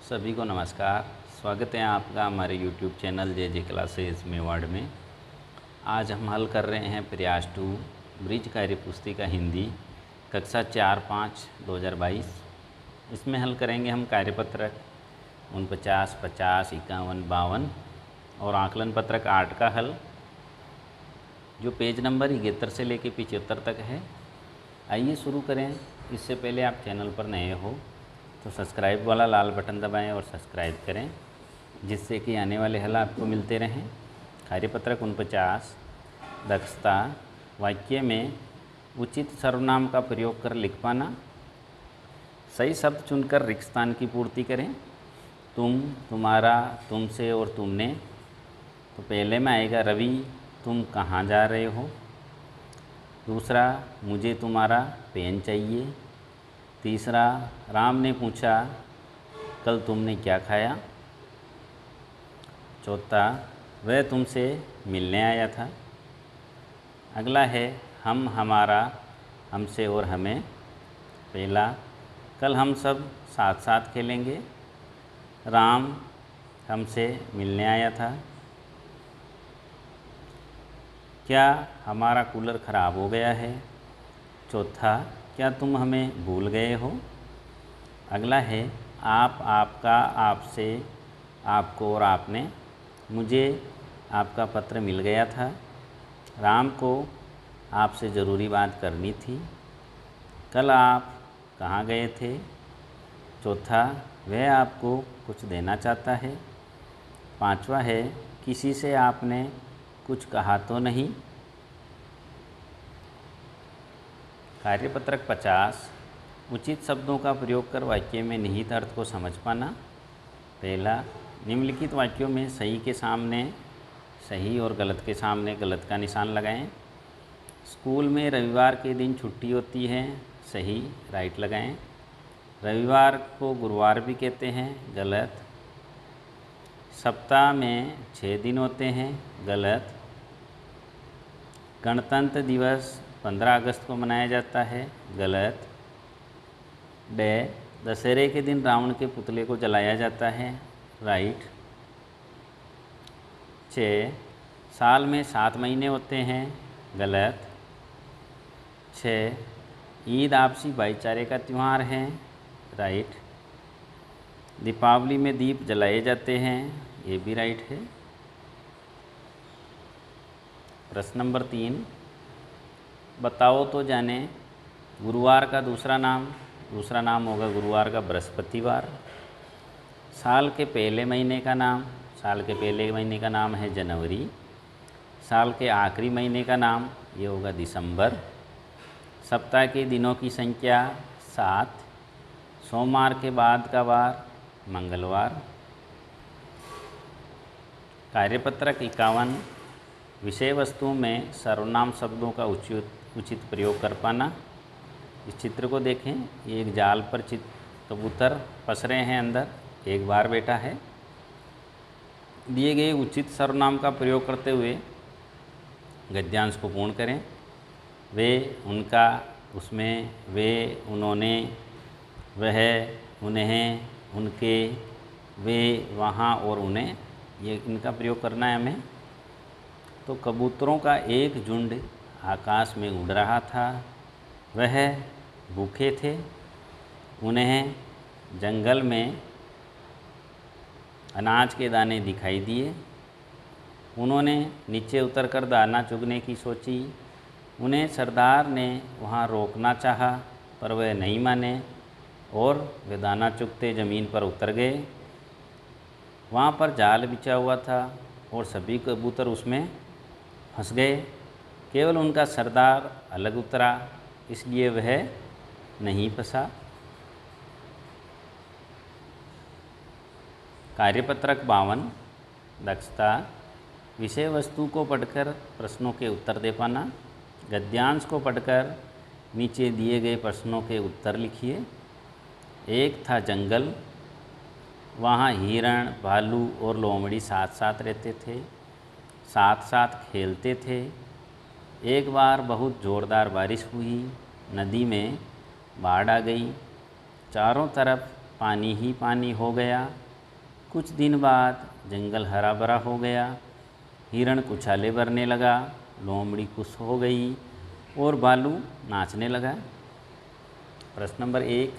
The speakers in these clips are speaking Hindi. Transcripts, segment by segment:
सभी को नमस्कार। स्वागत है आपका हमारे YouTube चैनल जे क्लासेस मेवाड़ में। आज हम हल कर रहे हैं प्रयास 2 ब्रिज कार्य पुस्तिका हिंदी कक्षा 4-5 2022। इसमें हल करेंगे हम कार्यपत्रक 49, 50, 51, 52 और आकलन पत्रक 8 का हल, जो पेज नंबर 71 से लेकर 75 तक है। आइए शुरू करें। इससे पहले आप चैनल पर नए हो तो सब्सक्राइब वाला लाल बटन दबाएं और सब्सक्राइब करें, जिससे कि आने वाले हल आपको मिलते रहें। कार्यपत्रक 49, दक्षता वाक्य में उचित सर्वनाम का प्रयोग कर लिख पाना। सही शब्द चुनकर रिक्त स्थान की पूर्ति करें। तुम, तुम्हारा, तुमसे और तुमने। तो पहले में आएगा रवि, तुम कहाँ जा रहे हो। दूसरा, मुझे तुम्हारा पेन चाहिए। तीसरा, राम ने पूछा कल तुमने क्या खाया। चौथा, वह तुमसे मिलने आया था। अगला है हम, हमारा, हमसे और हमें। पहला, कल हम सब साथ साथ खेलेंगे। राम हमसे मिलने आया था। क्या हमारा कूलर ख़राब हो गया है। चौथा, क्या तुम हमें भूल गए हो। अगला है आप, आपका, आपसे, आपको और आपने। मुझे आपका पत्र मिल गया था। राम को आपसे ज़रूरी बात करनी थी। कल आप कहाँ गए थे। चौथा, वह आपको कुछ देना चाहता है। पांचवा है किसी से आपने कुछ कहा तो नहीं। कार्यपत्रक 50, उचित शब्दों का प्रयोग कर वाक्य में निहित अर्थ को समझ पाना। पहला, निम्नलिखित वाक्यों में सही के सामने सही और गलत के सामने गलत का निशान लगाएं। स्कूल में रविवार के दिन छुट्टी होती है। सही, राइट लगाएं। रविवार को गुरुवार भी कहते हैं। गलत। सप्ताह में 6 दिन होते हैं। गलत। गणतंत्र दिवस 15 अगस्त को मनाया जाता है। गलत। दशहरे के दिन रावण के पुतले को जलाया जाता है। राइट। 6, साल में 7 महीने होते हैं। गलत। 6, ईद आपसी भाईचारे का त्यौहार है। राइट। दीपावली में दीप जलाए जाते हैं। ये भी राइट है। प्रश्न नंबर 3, बताओ तो जाने गुरुवार का दूसरा नाम होगा गुरुवार का बृहस्पतिवार। साल के पहले महीने का नाम है जनवरी। साल के आखिरी महीने का नाम ये होगा दिसंबर। सप्ताह के दिनों की संख्या 7। सोमवार के बाद का वार मंगलवार। कार्यपत्रक 51, विषय वस्तु में सर्वनाम शब्दों का उचित प्रयोग कर पाना। इस चित्र को देखें। ये एक जाल पर कबूतर फंस रहे हैं अंदर। एक बार बैठा है। दिए गए उचित सर्वनाम का प्रयोग करते हुए गद्यांश को पूर्ण करें। वे, उनका, उसमें, वे, उन्होंने, वह, उन्हें, उनके, वे, वहाँ और उन्हें, ये इनका प्रयोग करना है हमें। तो कबूतरों का एक झुंड आकाश में उड़ रहा था। वह भूखे थे। उन्हें जंगल में अनाज के दाने दिखाई दिए। उन्होंने नीचे उतरकर दाना चुगने की सोची। उन्हें सरदार ने वहाँ रोकना चाहा, पर वह नहीं माने और वे दाना चुगते ज़मीन पर उतर गए। वहाँ पर जाल बिछा हुआ था और सभी कबूतर उसमें फंस गए। केवल उनका सरदार अलग उतरा, इसलिए वह नहीं फंसा। कार्यपत्रक 52, दक्षता विषय वस्तु को पढ़कर प्रश्नों के उत्तर दे पाना। गद्यांश को पढ़कर नीचे दिए गए प्रश्नों के उत्तर लिखिए। एक था जंगल, वहाँ हिरण, भालू और लोमड़ी साथ साथ रहते थे, साथ साथ खेलते थे। एक बार बहुत ज़ोरदार बारिश हुई। नदी में बाढ़ आ गई। चारों तरफ पानी ही पानी हो गया। कुछ दिन बाद जंगल हरा भरा हो गया। हिरण उछाले भरने लगा, लोमड़ी खुश हो गई और भालू नाचने लगा। प्रश्न नंबर 1,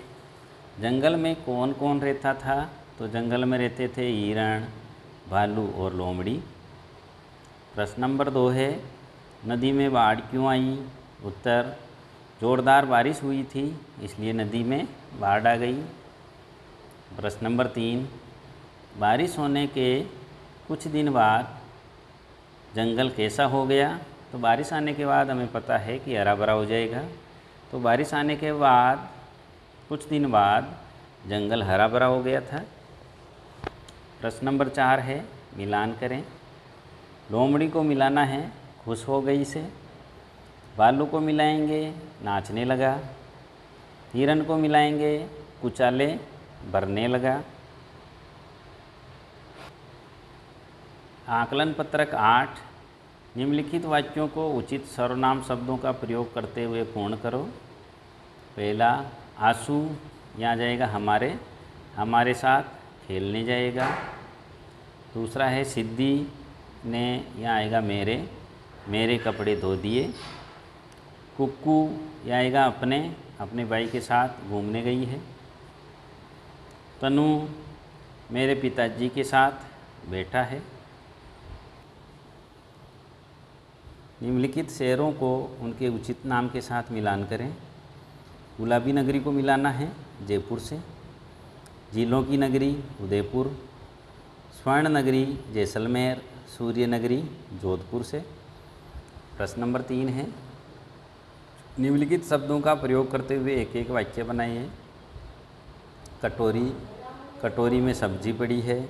जंगल में कौन कौन रहता था? तो जंगल में रहते थे हिरण, भालू और लोमड़ी। प्रश्न नंबर 2 है, नदी में बाढ़ क्यों आई? उत्तर, जोरदार बारिश हुई थी इसलिए नदी में बाढ़ आ गई। प्रश्न नंबर 3, बारिश होने के कुछ दिन बाद जंगल कैसा हो गया? तो बारिश आने के बाद हमें पता है कि हरा भरा हो जाएगा। तो बारिश आने के बाद कुछ दिन बाद जंगल हरा भरा हो गया था। प्रश्न नंबर 4 है, मिलान करें। लोमड़ी को मिलाना है, खुश हो गई से। भालू को मिलाएंगे, नाचने लगा। हिरण को मिलाएंगे, कुचाले भरने लगा। आकलन पत्रक 8, निम्नलिखित वाक्यों को उचित सर्वनाम शब्दों का प्रयोग करते हुए पूर्ण करो। पहला, आंसू, यहाँ जाएगा हमारे साथ खेलने जाएगा। दूसरा है सिद्धि ने, यहाँ आएगा मेरे कपड़े धो दिए। कुक्कू, यहाँ आएगा अपने भाई के साथ घूमने गई है। तनु मेरे पिताजी के साथ बैठा है। निम्नलिखित शहरों को उनके उचित नाम के साथ मिलान करें। गुलाबी नगरी को मिलाना है जयपुर से। झीलों की नगरी उदयपुर। स्वर्ण नगरी जैसलमेर। सूर्य नगरी जोधपुर से। प्रश्न नंबर 3 है, निम्नलिखित शब्दों का प्रयोग करते हुए एक एक वाक्य बनाइए। कटोरी में सब्जी पड़ी है।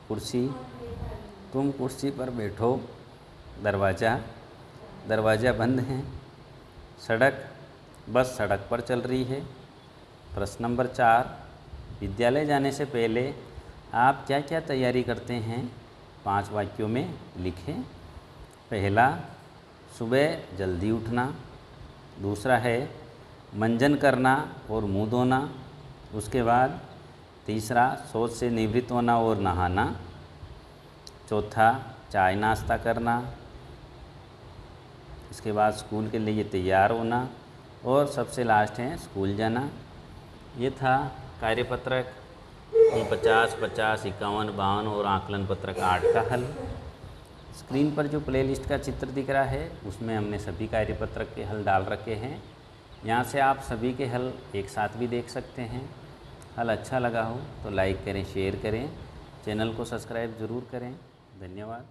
कुर्सी, तुम कुर्सी पर बैठो। दरवाज़ा बंद है। सड़क, बस सड़क पर चल रही है। प्रश्न नंबर 4, विद्यालय जाने से पहले आप क्या क्या तैयारी करते हैं? 5 वाक्यों में लिखें। पहला, सुबह जल्दी उठना। दूसरा है मंजन करना और मुंह धोना। उसके बाद तीसरा, शौच से निवृत्त होना और नहाना। चौथा, चाय नाश्ता करना। इसके बाद स्कूल के लिए तैयार होना और सबसे लास्ट है स्कूल जाना। ये था कार्यपत्रक 50, 50, 51, 52 और आकलन पत्रक 8 का हल। स्क्रीन पर जो प्लेलिस्ट का चित्र दिख रहा है उसमें हमने सभी कार्यपत्रक के हल डाल रखे हैं। यहाँ से आप सभी के हल एक साथ भी देख सकते हैं। हल अच्छा लगा हो तो लाइक करें, शेयर करें, चैनल को सब्सक्राइब ज़रूर करें। धन्यवाद।